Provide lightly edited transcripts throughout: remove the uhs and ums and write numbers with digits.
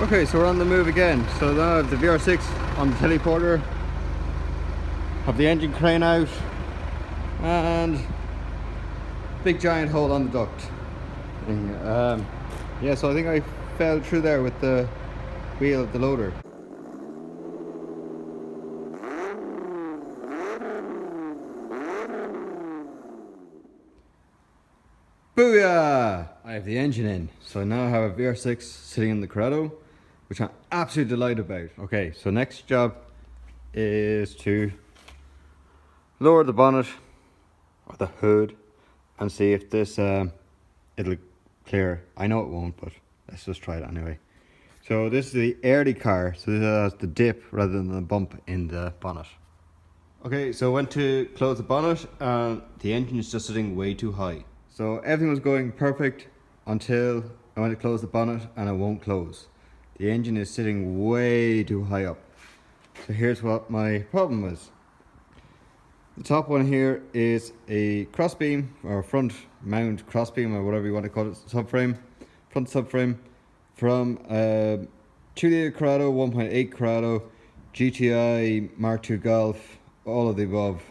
Okay, so we're on the move again. So now I have the VR6 on the teleporter, have the engine crane out, and big giant hole on the duct thing. Yeah, so I think I fell through there with the wheel of the loader. Booyah! I have the engine in. So I now have a VR6 sitting in the Corrado, which I'm absolutely delighted about. Okay, so next job is to lower the bonnet or the hood and see if this it'll clear. I know it won't, but let's just try it anyway. So this is the early car, so this has the dip rather than the bump in the bonnet. Okay, so I went to close the bonnet and the engine is just sitting way too high. So everything was going perfect until I went to close the bonnet and it won't close. The engine is sitting way too high up. So here's what my problem was. The top one here is a crossbeam or front mount crossbeam or whatever you want to call it, subframe, front subframe from a 2 litre Corrado, 1.8 Corrado, GTI, Mark II Golf, all of the above,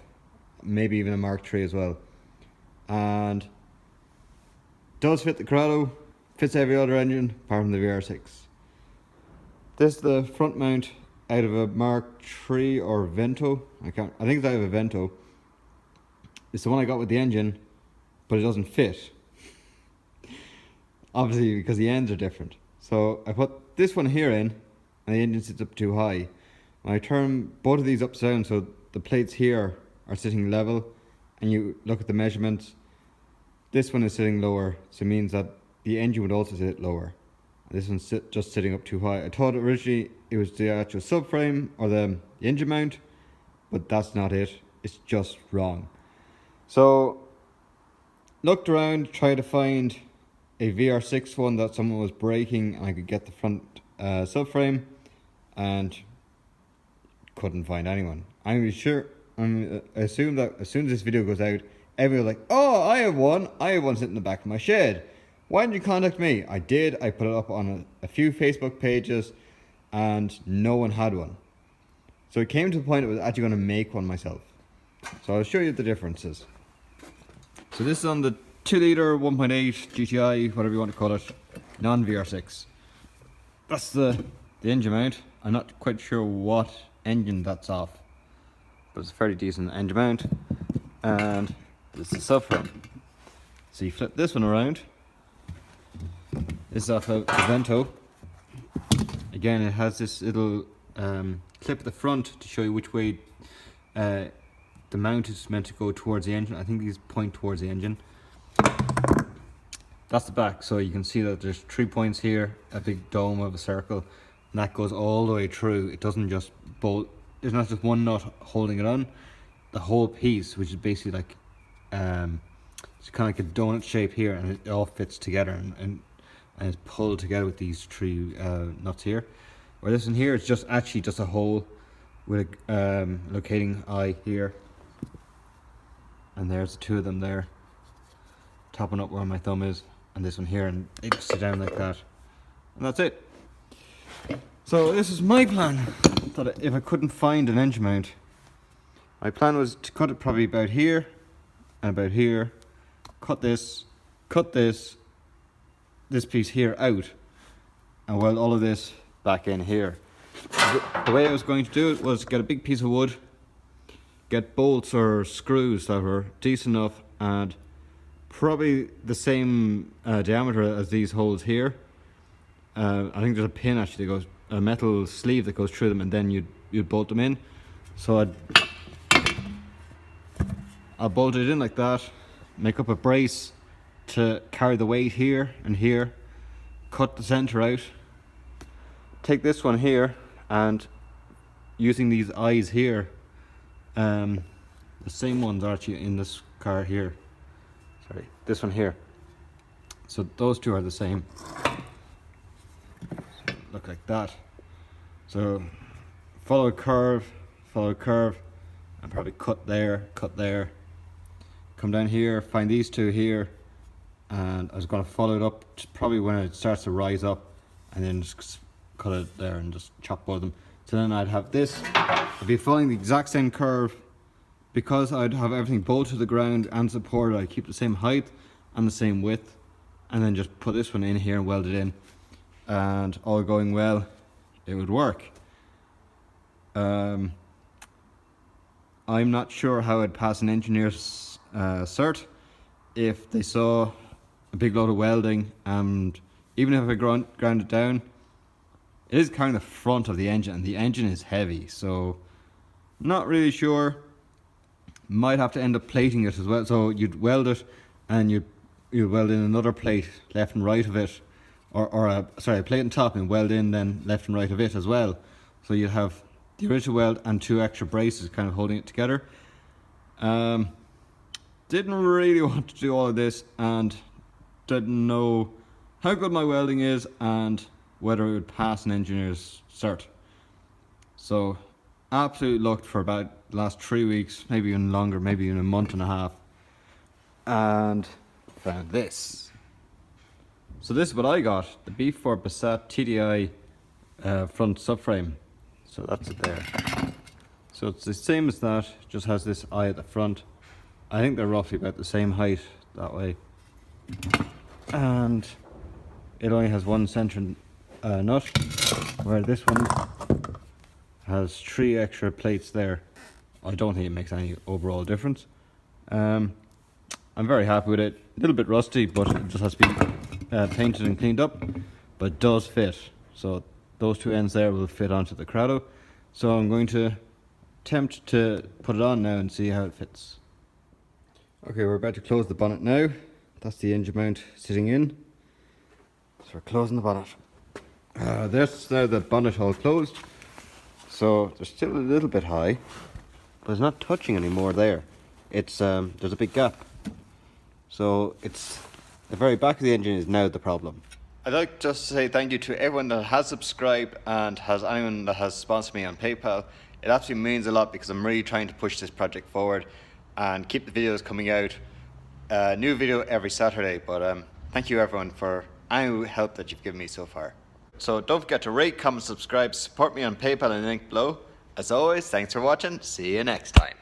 maybe even a Mark III as well. And does fit the Corrado, fits every other engine apart from the VR6. This is the front mount out of a Mark III or Vento. I think it's out of a Vento. It's the one I got with the engine, but it doesn't fit. Obviously because the ends are different. So I put this one here in and the engine sits up too high. When I turn both of these upside down so the plates here are sitting level and you look at the measurements, this one is sitting lower, so it means that the engine would also sit lower. This one's just sitting up too high. I thought originally it was the actual subframe or the engine mount, but that's not it. It's just wrong. So, looked around, tried to find a VR6 one that someone was breaking and I could get the front subframe, and couldn't find anyone. I assume that as soon as this video goes out, everyone was like, oh, I have one sitting in the back of my shed. Why didn't you contact me? I did. I put it up on a few Facebook pages and no one had one. So it came to the point I was actually going to make one myself. So I'll show you the differences. So this is on the 2 litre 1.8 GTI, whatever you want to call it, non-VR6. That's the engine mount. I'm not quite sure what engine that's off, but it's a fairly decent engine mount. And this is the subframe. So you flip this one around. This is off a Vento. Again, it has this little clip at the front to show you which way the mount is meant to go towards the engine. I think these point towards the engine. That's the back, so you can see that there's 3 points here, a big dome of a circle, and that goes all the way through. It doesn't just bolt, there's not just one nut holding it on. The whole piece, which is basically like it's kind of like a donut shape here, and it all fits together and it's pulled together with these 3 nuts here. Where this one here is just actually just a hole with a locating eye here, and there's the 2 of them there, topping up where my thumb is, and this one here, and they just sit down like that, and that's it. So this is my plan. That if I couldn't find an engine mount, my plan was to cut it probably about here and about here, cut this piece here out, and weld all of this back in here. The way I was going to do it was get a big piece of wood, get bolts or screws that were decent enough and probably the same diameter as these holes here. I think there's a pin actually that goes, a metal sleeve that goes through them, and then you'd bolt them in. So I'll bolt it in like that, make up a brace to carry the weight here and here, cut the center out, take this one here, and using these eyes here, the same ones are actually in this car here, sorry, this one here, so those 2 are the same. Look like that. So follow a curve, and probably cut there, come down here, find these 2 here, and I was going to follow it up to probably when it starts to rise up, and then just cut it there and just chop both of them. So then I'd have this. I'd be following the exact same curve. Because I'd have everything bolted to the ground and supported, I'd keep the same height and the same width, and then just put this one in here and weld it in, and all going well, it would work. I'm not sure how I'd pass an engineer's cert if they saw a big load of welding, and even if I ground it down, it is kind of the front of the engine, and the engine is heavy, so not really sure. Might have to end up plating it as well. So you'd weld it, and you'd weld in another plate left and right of it, or a plate on top and weld in then left and right of it as well. So you'd have the original weld and 2 extra braces kind of holding it together. Didn't really want to do all of this, and didn't know how good my welding is and whether it would pass an engineer's cert. So absolutely looked for about the last 3 weeks, maybe even longer, maybe even a month and a half, and found this. So this is what I got, the B4 Passat TDI front subframe. So that's it there. So it's the same as that, just has this eye at the front. I think they're roughly about the same height that way. And it only has one center nut, where this one has 3 extra plates there. I don't think it makes any overall difference. I'm very happy with it. A little bit rusty, but it just has to be painted and cleaned up, but it does fit. So those 2 ends there will fit onto the Corrado. So I'm going to attempt to put it on now and see how it fits. Okay, we're about to close the bonnet now. That's the engine mount sitting in. So we're closing the bonnet. There's now the bonnet hole closed. So they're still a little bit high, but it's not touching anymore there. It's there's a big gap. So it's the very back of the engine is now the problem. I'd like just to say thank you to everyone that has subscribed and anyone that has sponsored me on PayPal. It absolutely means a lot because I'm really trying to push this project forward and keep the videos coming out. New video every Saturday, but thank you everyone for any help that you've given me so far. So don't forget to rate, comment, subscribe, support me on PayPal and link below. As always, thanks for watching. See you next time.